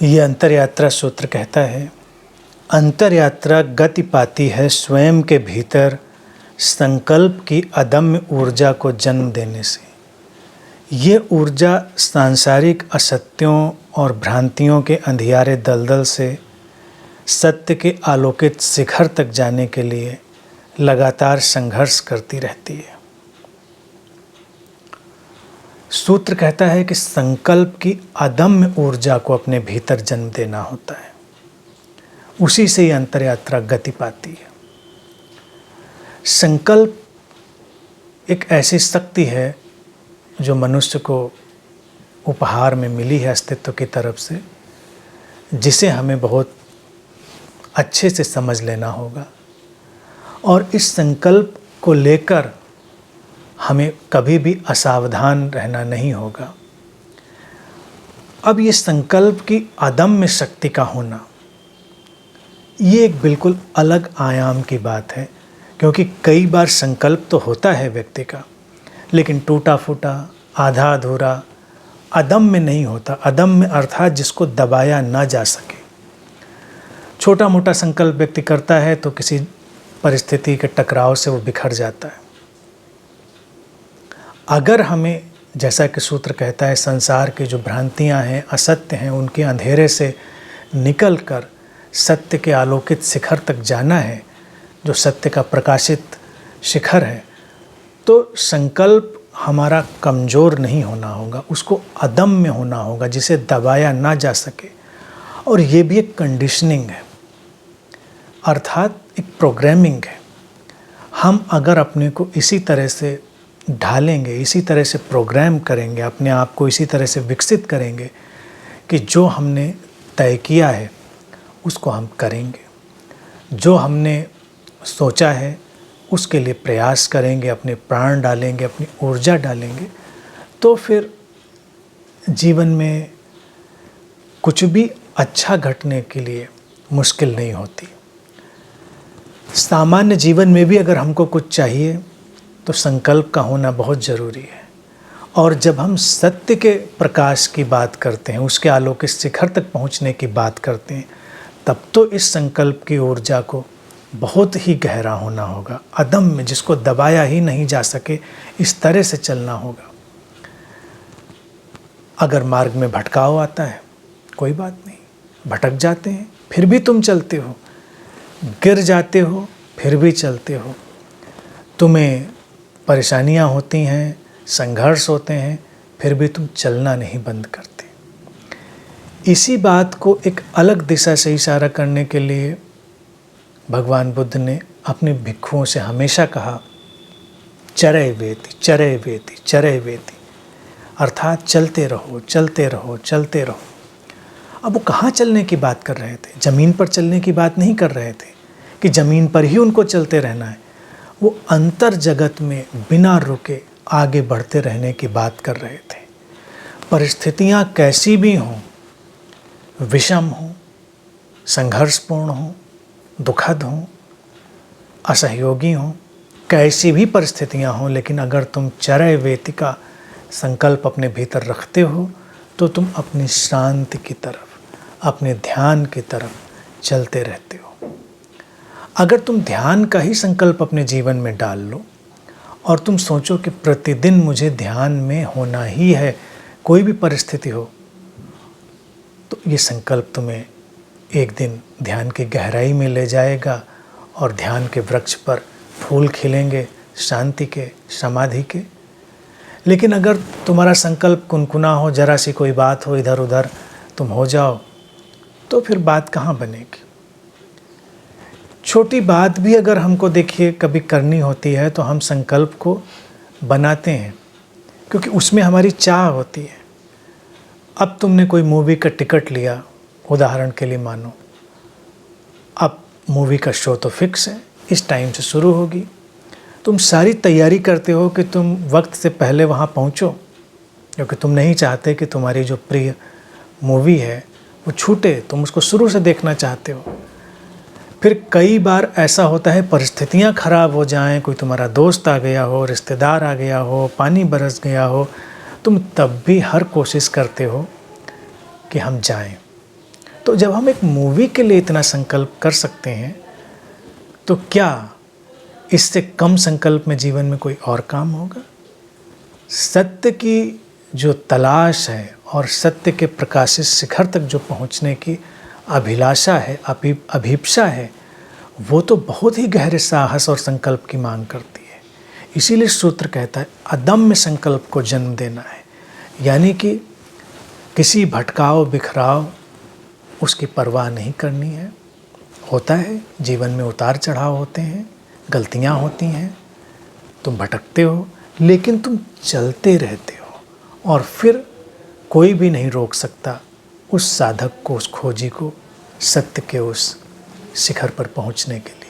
ये अंतरयात्रा सूत्र कहता है, अंतरयात्रा गति पाती है स्वयं के भीतर संकल्प की अदम्य ऊर्जा को जन्म देने से। ये ऊर्जा सांसारिक असत्यों और भ्रांतियों के अंधियारे दलदल से सत्य के आलोकित शिखर तक जाने के लिए लगातार संघर्ष करती रहती है। सूत्र कहता है कि संकल्प की अदम्य ऊर्जा को अपने भीतर जन्म देना होता है, उसी से ही अंतरयात्रा गति पाती है। संकल्प एक ऐसी शक्ति है जो मनुष्य को उपहार में मिली है अस्तित्व की तरफ से, जिसे हमें बहुत अच्छे से समझ लेना होगा और इस संकल्प को लेकर हमें कभी भी असावधान रहना नहीं होगा। अब ये संकल्प की अदम्य शक्ति का होना, ये एक बिल्कुल अलग आयाम की बात है, क्योंकि कई बार संकल्प तो होता है व्यक्ति का, लेकिन टूटा फूटा, आधा अधूरा, अदम्य नहीं होता। अदम्य अर्थात जिसको दबाया ना जा सके। छोटा मोटा संकल्प व्यक्ति करता है तो किसी परिस्थिति के टकराव से वो बिखर जाता है। अगर हमें, जैसा कि सूत्र कहता है, संसार की जो भ्रांतियां हैं, असत्य हैं, उनके अंधेरे से निकल कर सत्य के आलोकित शिखर तक जाना है, जो सत्य का प्रकाशित शिखर है, तो संकल्प हमारा कमज़ोर नहीं होना होगा, उसको अदम्य होना होगा, जिसे दबाया ना जा सके। और ये भी एक कंडीशनिंग है, अर्थात एक प्रोग्रामिंग है। हम अगर अपने को इसी तरह से ढालेंगे, इसी तरह से प्रोग्राम करेंगे, अपने आप को इसी तरह से विकसित करेंगे कि जो हमने तय किया है उसको हम करेंगे, जो हमने सोचा है उसके लिए प्रयास करेंगे, अपने प्राण डालेंगे, अपनी ऊर्जा डालेंगे, तो फिर जीवन में कुछ भी अच्छा घटने के लिए मुश्किल नहीं होती। सामान्य जीवन में भी अगर हमको कुछ चाहिए तो संकल्प का होना बहुत ज़रूरी है। और जब हम सत्य के प्रकाश की बात करते हैं, उसके आलोकित शिखर तक पहुंचने की बात करते हैं, तब तो इस संकल्प की ऊर्जा को बहुत ही गहरा होना होगा, अदम्य, जिसको दबाया ही नहीं जा सके, इस तरह से चलना होगा। अगर मार्ग में भटकाव आता है, कोई बात नहीं, भटक जाते हैं, फिर भी तुम चलते हो, गिर जाते हो, फिर भी चलते हो, तुम्हें परेशानियां होती हैं, संघर्ष होते हैं, फिर भी तुम चलना नहीं बंद करते। इसी बात को एक अलग दिशा से इशारा करने के लिए भगवान बुद्ध ने अपने भिक्षुओं से हमेशा कहा, चरय वेति, चरय वेति, चरय वेति, अर्थात चलते रहो, चलते रहो, चलते रहो। अब वो कहाँ चलने की बात कर रहे थे? ज़मीन पर चलने की बात नहीं कर रहे थे कि ज़मीन पर ही उनको चलते रहना है। वो अंतर जगत में बिना रुके आगे बढ़ते रहने की बात कर रहे थे। परिस्थितियाँ कैसी भी हों, विषम हों, संघर्षपूर्ण हों, दुखद हों, असहयोगी हों, कैसी भी परिस्थितियाँ हों, लेकिन अगर तुम चरय वेति का संकल्प अपने भीतर रखते हो तो तुम अपनी शांति की तरफ, अपने ध्यान की तरफ चलते रहते हो। अगर तुम ध्यान का ही संकल्प अपने जीवन में डाल लो और तुम सोचो कि प्रतिदिन मुझे ध्यान में होना ही है, कोई भी परिस्थिति हो, तो ये संकल्प तुम्हें एक दिन ध्यान की गहराई में ले जाएगा और ध्यान के वृक्ष पर फूल खिलेंगे, शांति के, समाधि के। लेकिन अगर तुम्हारा संकल्प कुनकुना हो, जरा सी कोई बात हो, इधर उधर तुम हो जाओ, तो फिर बात कहाँ बनेगी। छोटी बात भी अगर हमको देखिए कभी करनी होती है तो हम संकल्प को बनाते हैं, क्योंकि उसमें हमारी चाह होती है। अब तुमने कोई मूवी का टिकट लिया, उदाहरण के लिए मानो, अब मूवी का शो तो फिक्स है, इस टाइम से शुरू होगी, तुम सारी तैयारी करते हो कि तुम वक्त से पहले वहाँ पहुँचो, क्योंकि तुम नहीं चाहते कि तुम्हारी जो प्रिय मूवी है वो छूटे, तुम उसको शुरू से देखना चाहते हो। फिर कई बार ऐसा होता है, परिस्थितियाँ ख़राब हो जाएं, कोई तुम्हारा दोस्त आ गया हो, रिश्तेदार आ गया हो, पानी बरस गया हो, तुम तब भी हर कोशिश करते हो कि हम जाएं, तो जब हम एक मूवी के लिए इतना संकल्प कर सकते हैं, तो क्या इससे कम संकल्प में जीवन में कोई और काम होगा? सत्य की जो तलाश है और सत्य के प्रकाशित शिखर तक जो पहुंचने की अभिलाषा है, अभीप्सा है, वो तो बहुत ही गहरे साहस और संकल्प की मांग करती है। इसीलिए सूत्र कहता है अदम्य संकल्प को जन्म देना है, यानी कि किसी भटकाव बिखराव उसकी परवाह नहीं करनी है। होता है जीवन में उतार चढ़ाव होते हैं, गलतियां होती हैं, तुम भटकते हो, लेकिन तुम चलते रहते हो और फिर कोई भी नहीं रोक सकता उस साधक को, उस खोजी को सत्य के उस शिखर पर पहुंचने के लिए।